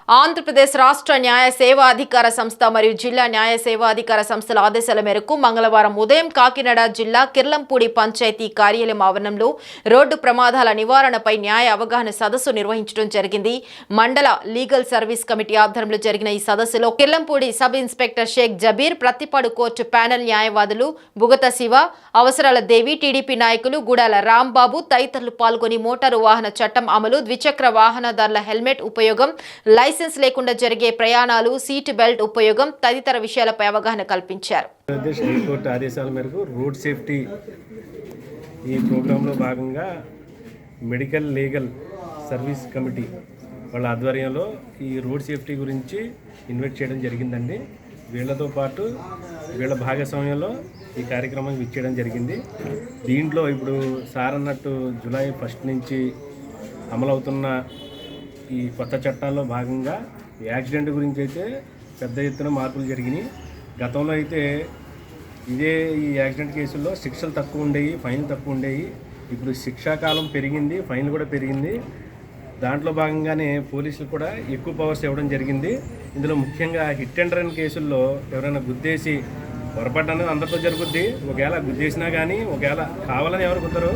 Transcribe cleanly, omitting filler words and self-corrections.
ఆంధ్రప్రదేశ్ రాష్ట్ర న్యాయ సేవా అధికార సంస్థ మరియు జిల్లా న్యాయ సేవా అధికార సంస్థల ఆదేశాల మేరకు మంగళవారం ఉదయం కాకినాడ జిల్లా కిర్లంపూడి పంచాయతీ కార్యాలయం ఆవరణంలో రోడ్డు ప్రమాదాల నివారణపై న్యాయ అవగాహన సదస్సు నిర్వహించడం జరిగింది. మండల లీగల్ సర్వీస్ కమిటీ ఆధ్వర్యంలో జరిగిన ఈ సదస్సులో Kirlampudi sub inspector Shaik Jabir, Prathipadu court panel న్యాయవాదులు బుగత శివ, అవసరాల దేవి, టీడీపీ నాయకులు గుడాల రాంబాబు తదితరులు పాల్గొని మోటారు వాహన చట్టం అమలు, ద్విచక్ర వాహనదారుల హెల్మెట్ ఉపయోగం, లైసెన్స్ లేకుండా జరిగే ప్రయాణాలు, సీట్ బెల్ట్ ఉపయోగం తదితర విషయాలపై అవగాహన కల్పించారు. హైకోర్టు ఆదేశాల మేరకు రోడ్ సేఫ్టీ ఈ ప్రోగ్రాంలో భాగంగా మెడికల్ లీగల్ సర్వీస్ కమిటీ వాళ్ళ ఆధ్వర్యంలో ఈ రోడ్ సేఫ్టీ గురించి ఇన్వైట్ చేయడం జరిగిందండి. వీళ్ళతో పాటు వీళ్ళ భాగస్వామ్యంలో ఈ కార్యక్రమం ఇచ్చేయడం జరిగింది. దీంట్లో ఇప్పుడు సార్ అన్నట్టు జూలై 1 నుంచి అమలవుతున్న ఈ కొత్త చట్టాల్లో భాగంగా యాక్సిడెంట్ గురించి అయితే పెద్ద ఎత్తున మార్పులు జరిగినాయి. గతంలో అయితే ఈ యాక్సిడెంట్ కేసుల్లో శిక్షలు తక్కువ ఉండేవి, ఫైన్లు తక్కువ ఉండేవి. ఇప్పుడు శిక్షాకాలం పెరిగింది, ఫైన్లు కూడా పెరిగింది. దాంట్లో భాగంగానే పోలీసులు కూడా ఎక్కువ పవర్స్ ఇవ్వడం జరిగింది. ఇందులో ముఖ్యంగా హిట్ అండ్ రన్ కేసుల్లో ఎవరైనా గుద్దేసి పొరపాటు అందరితో జరుగుద్ది. ఒకవేళ గుద్దేసినా కానీ ఒకవేళ కావాలని ఎవరు గుద్దరు